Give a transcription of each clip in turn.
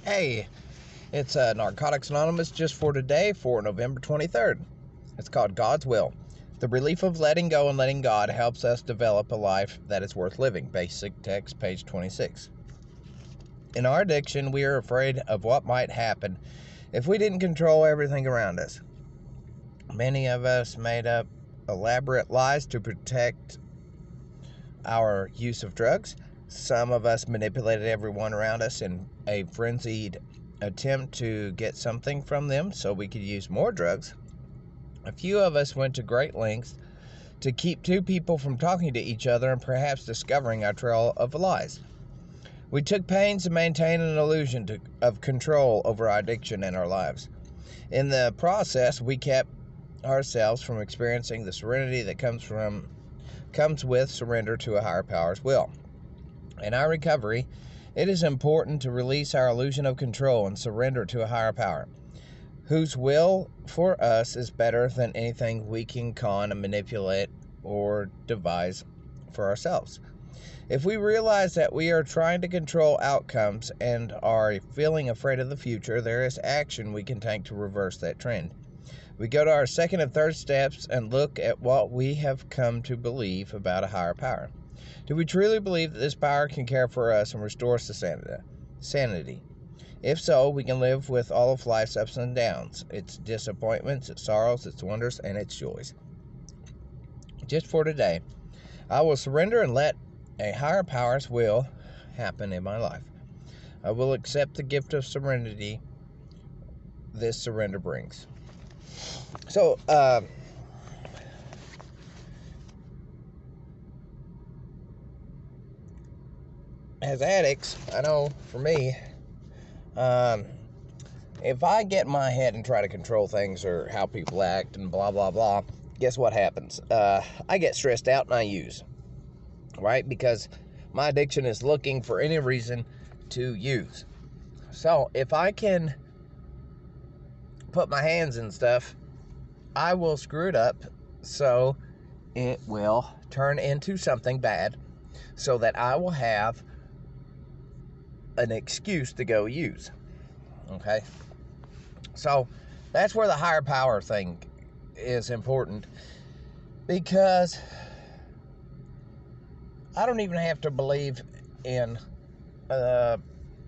Hey, it's Narcotics Anonymous just for today, for November 23rd. It's called God's Will. The relief of letting go and letting God helps us develop a life that is worth living. Basic text, page 26. In our addiction, we are afraid of what might happen if we didn't control everything around us. Many of us made up elaborate lies to protect our use of drugs. Some of us manipulated everyone around us in a frenzied attempt to get something from them so we could use more drugs. A few of us went to great lengths to keep two people from talking to each other and perhaps discovering our trail of lies. We took pains to maintain an illusion of control over our addiction and our lives. In the process, we kept ourselves from experiencing the serenity that comes with surrender to a higher power's will. In our recovery, it is important to release our illusion of control and surrender to a higher power, whose will for us is better than anything we can con and manipulate or devise for ourselves. If we realize that we are trying to control outcomes and are feeling afraid of the future, there is action we can take to reverse that trend. We go to our second and third steps and look at what we have come to believe about a higher power. Do we truly believe that this power can care for us and restore us to sanity? If so, we can live with all of life's ups and downs, its disappointments, its sorrows, its wonders, and its joys. Just for today, I will surrender and let a higher power's will happen in my life. I will accept the gift of serenity this surrender brings. So, as addicts, I know for me, if I get in my head and try to control things or how people act and blah, blah, blah, guess what happens? I get stressed out and I use, right? Because my addiction is looking for any reason to use. So if I can put my hands in stuff, I will screw it up so it will turn into something bad so that I will have an excuse to go use. Okay? So that's where the higher power thing is important, because I don't even have to believe in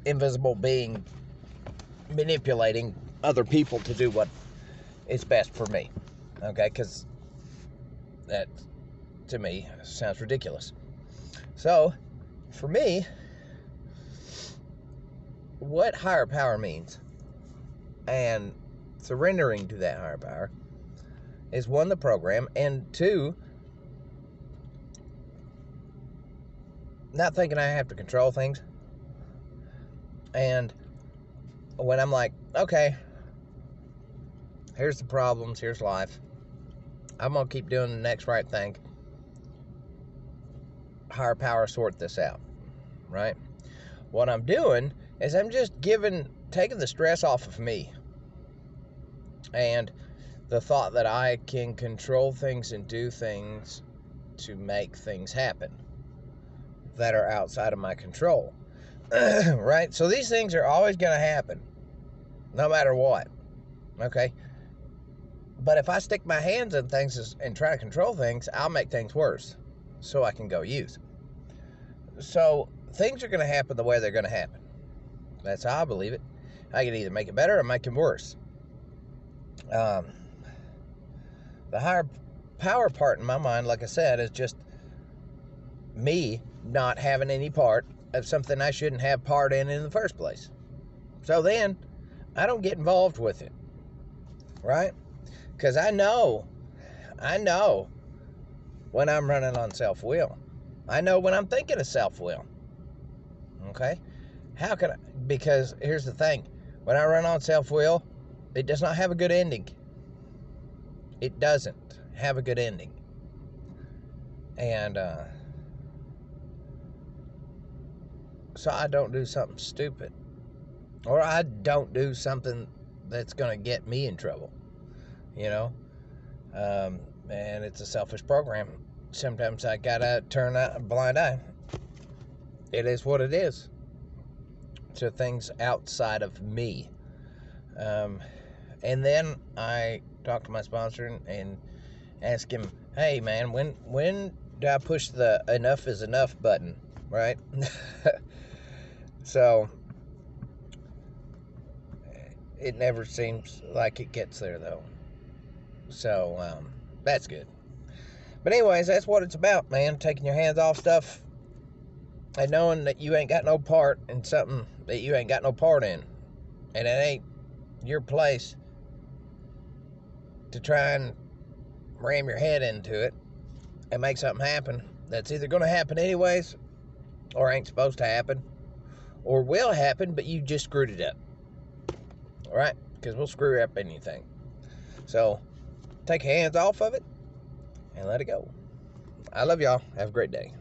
invisible being manipulating other people to do what is best for me. Okay? Because that, to me, sounds ridiculous. So, for me, what higher power means and surrendering to that higher power is, one, the program, and two, not thinking I have to control things. And when I'm like, okay, here's the problems, here's life, I'm going to keep doing the next right thing. Higher power sort this out, right? What I'm doing is I'm just taking the stress off of me. And the thought that I can control things and do things to make things happen that are outside of my control. Right? So these things are always going to happen, no matter what. Okay? But if I stick my hands in things and try to control things, I'll make things worse so I can go use. So things are going to happen the way they're going to happen. That's how I believe it. I can either make it better or make it worse. The higher power part in my mind, like I said, is just me not having any part of something I shouldn't have part in the first place. So then I don't get involved with it, right? Because I know when I'm running on self-will. I know when I'm thinking of self-will. Okay? How can I? Because here's the thing. When I run on self-will, it does not have a good ending. It doesn't have a good ending. And so I don't do something stupid. Or I don't do something that's going to get me in trouble. You know? And it's a selfish program. Sometimes I gotta turn a blind eye. It is what it is. to things outside of me. And then I talk to my sponsor and ask him, hey man, when do I push the enough is enough button, right? So it never seems like it gets there though. So that's good. But anyways, that's what it's about, man. Taking your hands off stuff and knowing that you ain't got no part in something that you ain't got no part in. And it ain't your place to try and ram your head into it and make something happen that's either going to happen anyways or ain't supposed to happen or will happen, but you just screwed it up. All right? Because we'll screw up anything. So take your hands off of it and let it go. I love y'all. Have a great day.